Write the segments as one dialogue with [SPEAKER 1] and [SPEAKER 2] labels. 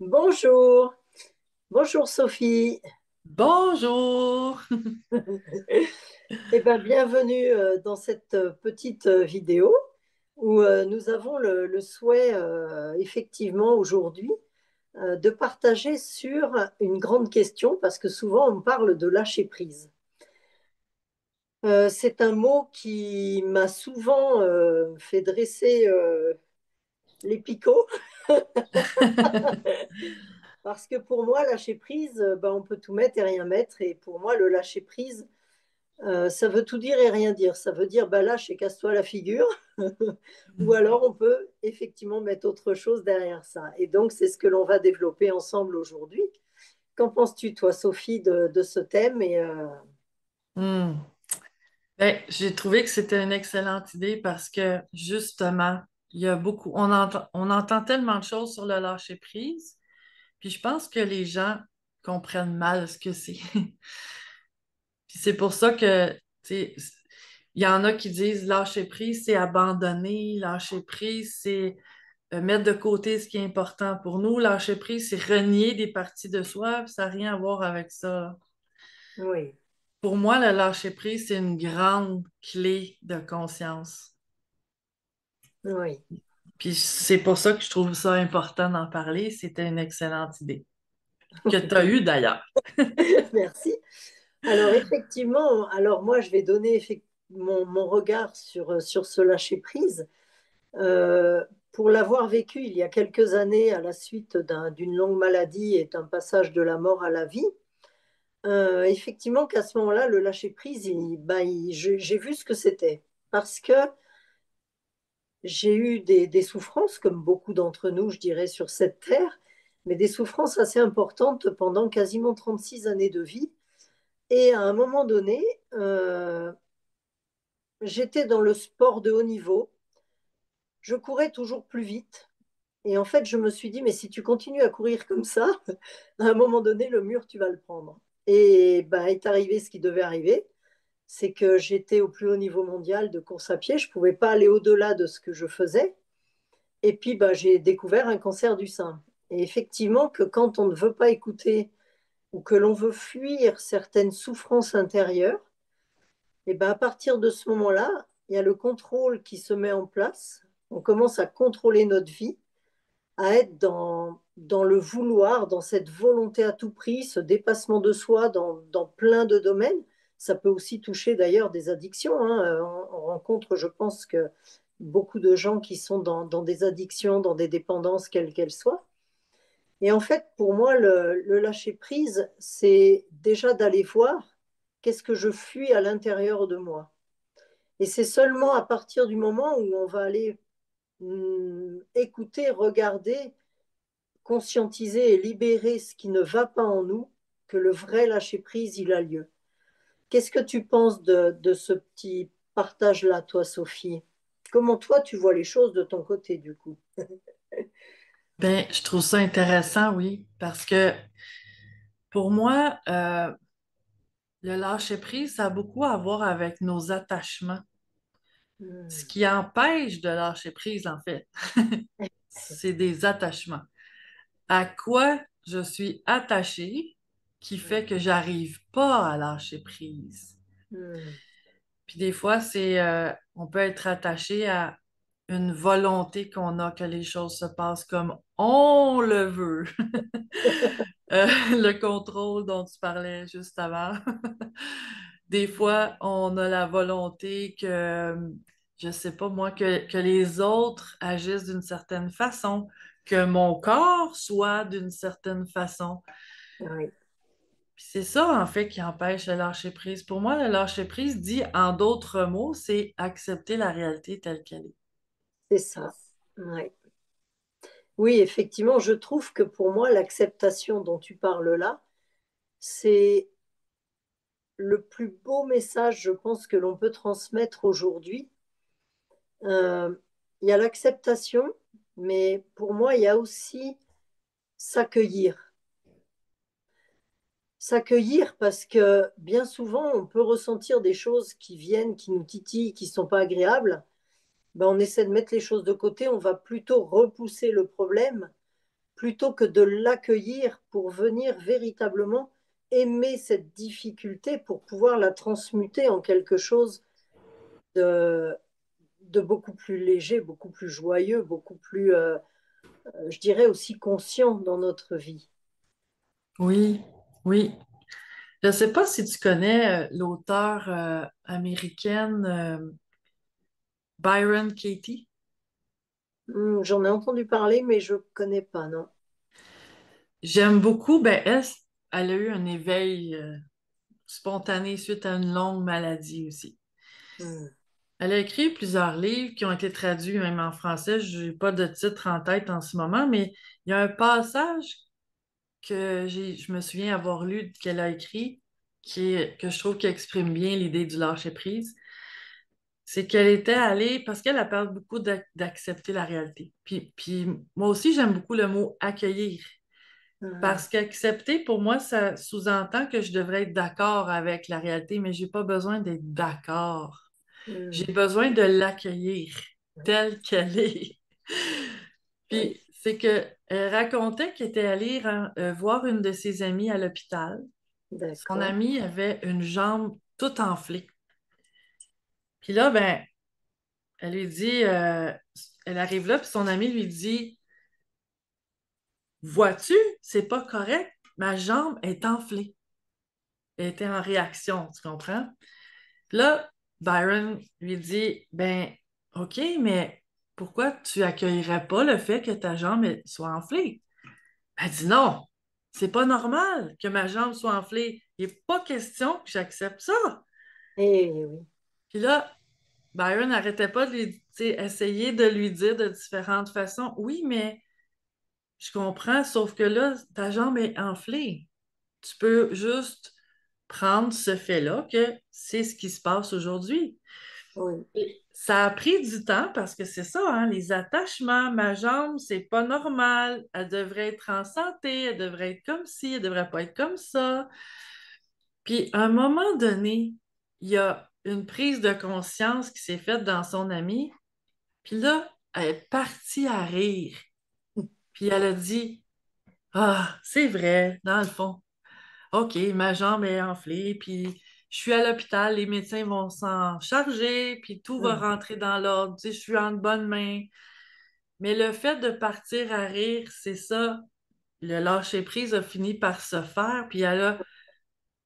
[SPEAKER 1] Bonjour, bonjour Sophie.
[SPEAKER 2] Bonjour!
[SPEAKER 1] Eh bien, bienvenue dans cette petite vidéo où nous avons le souhait, effectivement, aujourd'hui, de partager sur une grande question, parce que souvent on parle de lâcher prise. C'est un mot qui m'a souvent fait dresser les picots, parce que pour moi, lâcher prise, ben, on peut tout mettre et rien mettre, et pour moi, le lâcher prise, ça veut tout dire et rien dire. Ça veut dire, bah lâche et casse-toi la figure. Ou alors, on peut effectivement mettre autre chose derrière ça. Et donc, c'est ce que l'on va développer ensemble aujourd'hui. Qu'en penses-tu, toi, Sophie, de ce thème
[SPEAKER 2] Hmm. Ben, j'ai trouvé que c'était une excellente idée parce que justement, il y a beaucoup, on entend tellement de choses sur le lâcher-prise, puis je pense que les gens comprennent mal ce que c'est. Puis c'est pour ça que, tu sais, il y en a qui disent lâcher-prise, c'est abandonner, lâcher-prise, c'est mettre de côté ce qui est important pour nous, lâcher-prise, c'est renier des parties de soi, puis ça n'a rien à voir avec ça.
[SPEAKER 1] Oui,
[SPEAKER 2] Pour moi, le lâcher-prise, c'est une grande clé de conscience.
[SPEAKER 1] oui.
[SPEAKER 2] Puis c'est pour ça que je trouve ça important d'en parler. C'était une excellente idée. Que tu as eue d'ailleurs.
[SPEAKER 1] Merci. Alors, effectivement, alors moi, je vais donner mon regard sur ce lâcher-prise. Pour l'avoir vécu il y a quelques années à la suite d'une longue maladie et d'un passage de la mort à la vie, effectivement qu'à ce moment-là, le lâcher-prise, j'ai vu ce que c'était. Parce que j'ai eu des souffrances, comme beaucoup d'entre nous, je dirais, sur cette terre, mais des souffrances assez importantes pendant quasiment 36 années de vie. Et à un moment donné, j'étais dans le sport de haut niveau, je courais toujours plus vite. Et en fait, je me suis dit, mais si tu continues à courir comme ça, à un moment donné, le mur, tu vas le prendre. Et ben, est arrivé ce qui devait arriver, c'est que j'étais au plus haut niveau mondial de course à pied, je ne pouvais pas aller au-delà de ce que je faisais. Et puis, ben, j'ai découvert un cancer du sein. Et effectivement, que quand on ne veut pas écouter ou que l'on veut fuir certaines souffrances intérieures, et ben, à partir de ce moment-là, il y a le contrôle qui se met en place. On commence à contrôler notre vie, à être dans le vouloir, dans cette volonté à tout prix, ce dépassement de soi dans plein de domaines. Ça peut aussi toucher d'ailleurs des addictions, hein. On rencontre, je pense, que beaucoup de gens qui sont dans des addictions, dans des dépendances, quelles qu'elles soient. Et en fait, pour moi, le lâcher-prise, c'est déjà d'aller voir qu'est-ce que je fuis à l'intérieur de moi. Et c'est seulement à partir du moment où on va aller écouter, regarder, conscientiser et libérer ce qui ne va pas en nous, que le vrai lâcher-prise, il a lieu. Qu'est-ce que tu penses de ce petit partage-là, toi, Sophie? Comment toi, tu vois les choses de ton côté, du coup?
[SPEAKER 2] Ben, je trouve ça intéressant, oui, parce que pour moi, le lâcher-prise, ça a beaucoup à voir avec nos attachements. Ce
[SPEAKER 1] Hmm.
[SPEAKER 2] qui empêche de lâcher prise, en fait, c'est des attachements. À quoi je suis attachée qui fait que j'arrive pas à lâcher prise.
[SPEAKER 1] Hmm.
[SPEAKER 2] Puis des fois, on peut être attaché à une volonté qu'on a que les choses se passent comme on le veut. Le contrôle dont tu parlais juste avant. Des fois, on a la volonté que, je sais pas moi, que les autres agissent d'une certaine façon, que mon corps soit d'une certaine façon.
[SPEAKER 1] Oui,
[SPEAKER 2] Puis c'est ça, en fait, qui empêche le lâcher-prise. Pour moi, le lâcher-prise, dit en d'autres mots, c'est accepter la réalité telle qu'elle est.
[SPEAKER 1] c'est ça. Ouais. Oui, effectivement, je trouve que pour moi, l'acceptation dont tu parles là, c'est le plus beau message, je pense, que l'on peut transmettre aujourd'hui. Euh, il y a l'acceptation, mais pour moi, il y a aussi s'accueillir. S'accueillir parce que bien souvent, on peut ressentir des choses qui viennent, qui nous titillent, qui ne sont pas agréables, ben, on essaie de mettre les choses de côté, on va plutôt repousser le problème plutôt que de l'accueillir pour venir véritablement aimer cette difficulté pour pouvoir la transmuter en quelque chose de, de beaucoup plus léger, beaucoup plus joyeux, beaucoup plus, je dirais, aussi conscient dans notre vie.
[SPEAKER 2] Oui, oui. Je ne sais pas si tu connais l'auteure américaine Byron Katie.
[SPEAKER 1] J'en ai entendu parler, mais je connais pas, non.
[SPEAKER 2] J'aime beaucoup, ben elle a eu un éveil spontané suite à une longue maladie aussi.
[SPEAKER 1] Hmm.
[SPEAKER 2] Elle a écrit plusieurs livres qui ont été traduits même en français. Je n'ai pas de titre en tête en ce moment, mais il y a un passage je me souviens avoir lu qu'elle a écrit que je trouve qui exprime bien l'idée du lâcher-prise. C'est qu'elle était allée, parce qu'elle elle parle beaucoup d'accepter la réalité. Puis moi aussi, j'aime beaucoup le mot accueillir.
[SPEAKER 1] Hmm.
[SPEAKER 2] Parce qu'accepter, pour moi, ça sous-entend que je devrais être d'accord avec la réalité, mais j'ai pas besoin d'être d'accord.
[SPEAKER 1] Hmm.
[SPEAKER 2] J'ai besoin de l'accueillir telle qu'elle est.
[SPEAKER 1] Oui,
[SPEAKER 2] Puis c'est que elle racontait qu'elle était allée voir une de ses amies à l'hôpital. Son
[SPEAKER 1] d'accord.
[SPEAKER 2] amie avait une jambe toute enflée. Puis là, ben, elle lui dit, elle arrive là, puis son amie lui dit, vois-tu, c'est pas correct, ma jambe est enflée. Elle était en réaction, tu comprends? Puis là, Byron lui dit, ben, OK, mais pourquoi tu accueillerais pas le fait que ta jambe soit enflée? Elle dit non, c'est pas normal que ma jambe soit enflée. Il n'est pas question que j'accepte ça.
[SPEAKER 1] Eh oui,
[SPEAKER 2] Puis là, Byron n'arrêtait pas de lui, tu sais, essayer de lui dire de différentes façons, oui, mais je comprends, sauf que là, ta jambe est enflée. Tu peux juste prendre ce fait-là que c'est ce qui se passe aujourd'hui.
[SPEAKER 1] oui,
[SPEAKER 2] Et ça a pris du temps parce que c'est ça, hein, les attachements, ma jambe, c'est pas normal. Elle devrait être en santé, elle devrait être comme ci, elle devrait pas être comme ça. Puis à un moment donné, il y a une prise de conscience qui s'est faite dans son ami. Puis là, elle est partie à rire. Puis elle a dit, ah, c'est vrai, dans le fond. OK, ma jambe est enflée, puis je suis à l'hôpital, les médecins vont s'en charger, puis tout va
[SPEAKER 1] Hmm.
[SPEAKER 2] rentrer dans l'ordre, tu sais, je suis en bonne main. Mais le fait de partir à rire, c'est ça, le lâcher-prise a fini par se faire, puis elle a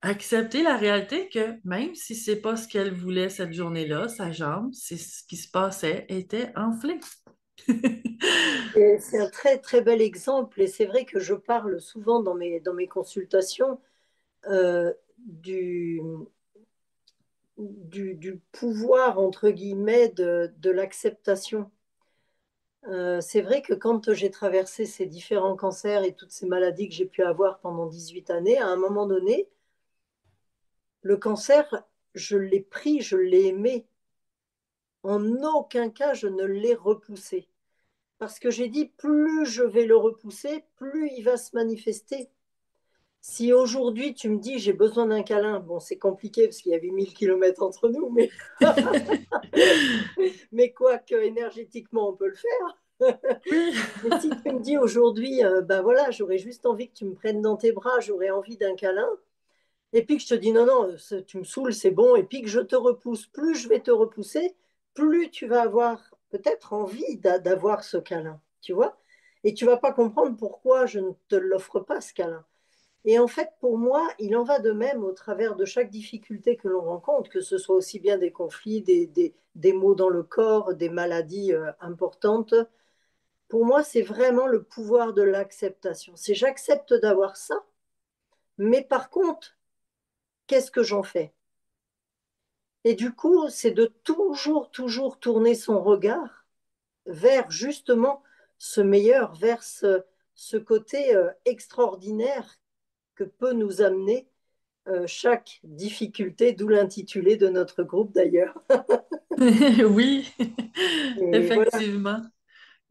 [SPEAKER 2] accepté la réalité que même si c'est pas ce qu'elle voulait cette journée-là, sa jambe, c'est ce qui se passait, était enflée.
[SPEAKER 1] Et c'est un très très bel exemple et c'est vrai que je parle souvent dans mes consultations du, du pouvoir entre guillemets de l'acceptation. C'est vrai que quand j'ai traversé ces différents cancers et toutes ces maladies que j'ai pu avoir pendant 18 années, à un moment donné, le cancer, je l'ai pris, je l'ai aimé. En aucun cas, je ne l'ai repoussé. Parce que j'ai dit, plus je vais le repousser, plus il va se manifester. Si aujourd'hui tu me dis j'ai besoin d'un câlin, bon c'est compliqué parce qu'il y a 8000 kilomètres entre nous, mais quoi que énergétiquement on peut le faire.
[SPEAKER 2] Oui.
[SPEAKER 1] Mais si tu me dis aujourd'hui, ben voilà, j'aurais juste envie que tu me prennes dans tes bras, j'aurais envie d'un câlin, et puis que je te dis non, non, tu me saoules, c'est bon, et puis que je te repousse, plus je vais te repousser, plus tu vas avoir peut-être envie d'avoir ce câlin, tu vois? Et tu vas pas comprendre pourquoi je ne te l'offre pas, ce câlin. Et en fait, pour moi, il en va de même au travers de chaque difficulté que l'on rencontre, que ce soit aussi bien des conflits, des maux dans le corps, des maladies importantes. Pour moi, c'est vraiment le pouvoir de l'acceptation. C'est j'accepte d'avoir ça, mais par contre, qu'est-ce que j'en fais? Et du coup, c'est de toujours, toujours tourner son regard vers justement ce meilleur, vers ce côté extraordinaire que peut nous amener chaque difficulté, d'où l'intitulé de notre groupe d'ailleurs.
[SPEAKER 2] Oui,
[SPEAKER 1] Et voilà,
[SPEAKER 2] effectivement.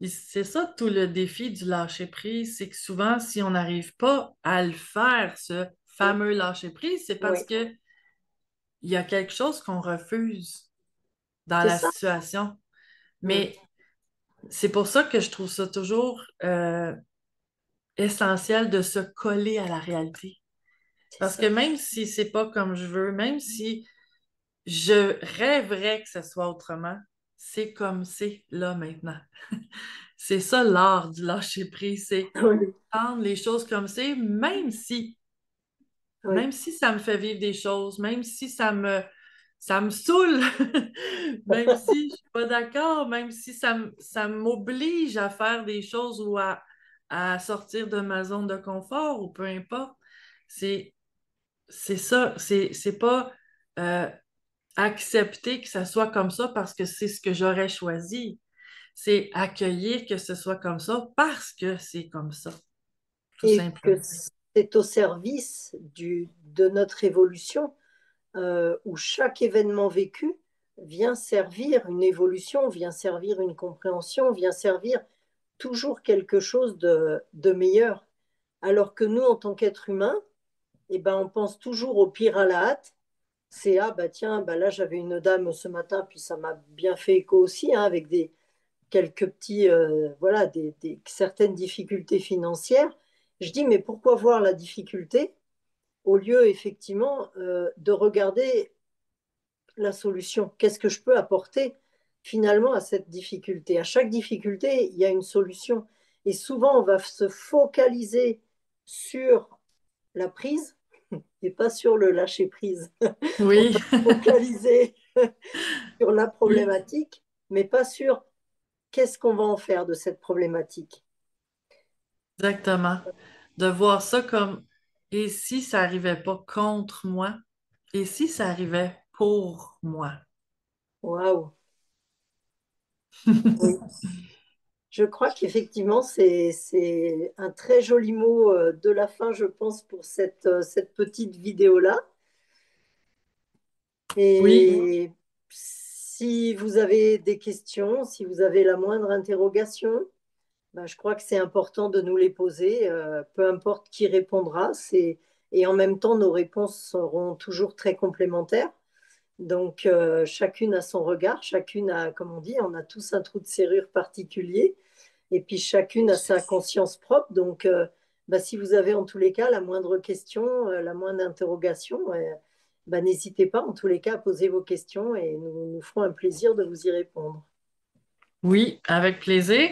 [SPEAKER 2] Et c'est ça tout le défi du lâcher-prise, c'est que souvent, si on n'arrive pas à le faire, ce fameux lâcher-prise, c'est
[SPEAKER 1] oui,
[SPEAKER 2] parce que il y a quelque chose qu'on refuse dans
[SPEAKER 1] c'est
[SPEAKER 2] la
[SPEAKER 1] ça.
[SPEAKER 2] situation.
[SPEAKER 1] Mm.
[SPEAKER 2] Mais c'est pour ça que je trouve ça toujours essentiel de se coller à la réalité.
[SPEAKER 1] C'est
[SPEAKER 2] Parce que
[SPEAKER 1] ça.
[SPEAKER 2] même si c'est pas comme je veux, même si je rêverais que ce soit autrement, c'est comme c'est là maintenant. C'est ça l'art du lâcher prise, c'est
[SPEAKER 1] Oui,
[SPEAKER 2] prendre les choses comme c'est,
[SPEAKER 1] oui.
[SPEAKER 2] même si ça me fait vivre des choses, même si ça me saoule, même si je suis pas d'accord, même si ça m'oblige à faire des choses ou à sortir de ma zone de confort ou peu importe. C'est, c'est ça, c'est pas euh, accepter que ça soit comme ça parce que c'est ce que j'aurais choisi. C'est accueillir que ce soit comme ça parce que c'est comme ça, tout
[SPEAKER 1] Et
[SPEAKER 2] simplement.
[SPEAKER 1] que c'est au service de notre évolution, où chaque événement vécu vient servir une évolution, vient servir une compréhension, vient servir toujours quelque chose de meilleur. Alors que nous, en tant qu'êtres humains, eh ben, on pense toujours au pire à la hâte. C'est ah bah tiens, bah là j'avais une dame ce matin, puis ça m'a bien fait écho aussi, hein, avec des quelques petits voilà certaines difficultés financières. Je dis mais pourquoi voir la difficulté au lieu effectivement de regarder la solution. Qu'est-ce que je peux apporter finalement à cette difficulté? À chaque difficulté, il y a une solution. Et souvent, on va se focaliser sur la prise et pas sur le lâcher prise. On
[SPEAKER 2] Oui,
[SPEAKER 1] va se focaliser sur la
[SPEAKER 2] oui,
[SPEAKER 1] problématique, mais pas sur qu'est-ce qu'on va en faire de cette problématique.
[SPEAKER 2] exactement. De voir ça comme, et si ça arrivait pas contre moi, et si ça arrivait pour moi.
[SPEAKER 1] Waouh! Oui. Je crois qu'effectivement, c'est un très joli mot de la fin, je pense, pour cette petite vidéo-là.
[SPEAKER 2] Oui,
[SPEAKER 1] Et si vous avez des questions, si vous avez la moindre interrogation, ben, je crois que c'est important de nous les poser, peu importe qui répondra. Et en même temps, nos réponses seront toujours très complémentaires. Donc, chacune a son regard, chacune a, comme on dit, on a tous un trou de serrure particulier. Et puis chacune a sa conscience propre. Donc, bah, si vous avez en tous les cas la moindre question, la moindre interrogation, bah, n'hésitez pas en tous les cas à poser vos questions et nous ferons un plaisir de vous y répondre.
[SPEAKER 2] oui, avec plaisir.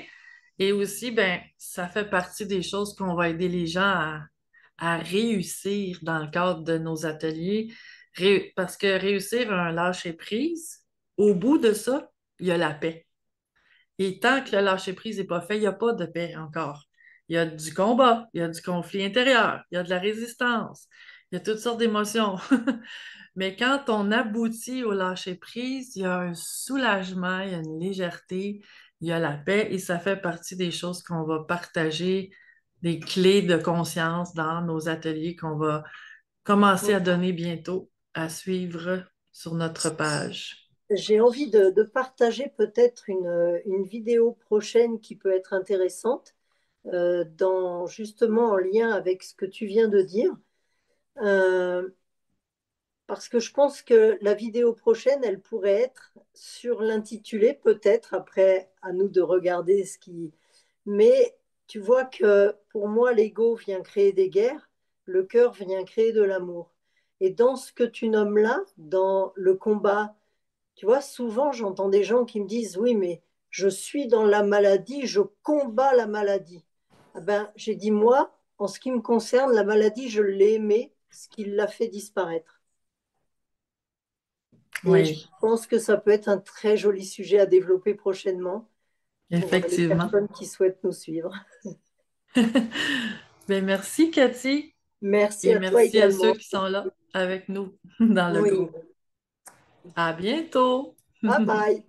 [SPEAKER 2] Et aussi, ben, ça fait partie des choses qu'on va aider les gens à réussir dans le cadre de nos ateliers. Parce que réussir un lâcher-prise, au bout de ça, il y a la paix. Et tant que le lâcher-prise n'est pas fait, il n'y a pas de paix encore. Il y a du combat, il y a du conflit intérieur, il y a de la résistance, il y a toutes sortes d'émotions. Mais quand on aboutit au lâcher-prise, il y a un soulagement, il y a une légèreté, il y a la paix et ça fait partie des choses qu'on va partager, des clés de conscience dans nos ateliers qu'on va commencer à donner bientôt, à suivre sur notre page.
[SPEAKER 1] J'ai envie de partager peut-être une vidéo prochaine qui peut être intéressante, justement en lien avec ce que tu viens de dire. Euh, Parce que je pense que la vidéo prochaine, elle pourrait être sur l'intitulé, peut-être, après à nous de regarder ce qui... Mais tu vois que pour moi, l'ego vient créer des guerres, le cœur vient créer de l'amour. Et dans ce que tu nommes là, dans le combat, tu vois, souvent j'entends des gens qui me disent, oui, mais je suis dans la maladie, je combats la maladie. Ah ben, j'ai dit, moi, en ce qui me concerne, la maladie, je l'ai aimée, ce qui l'a fait disparaître. Et je
[SPEAKER 2] Oui,
[SPEAKER 1] pense que ça peut être un très joli sujet à développer prochainement pour les
[SPEAKER 2] effectivement.
[SPEAKER 1] personnes qui souhaitent nous suivre.
[SPEAKER 2] Ben, merci, Cathy,
[SPEAKER 1] Merci
[SPEAKER 2] et
[SPEAKER 1] à toi
[SPEAKER 2] merci à ceux
[SPEAKER 1] également.
[SPEAKER 2] qui sont là avec nous dans le
[SPEAKER 1] Oui.
[SPEAKER 2] groupe. À bientôt!
[SPEAKER 1] Bye bye.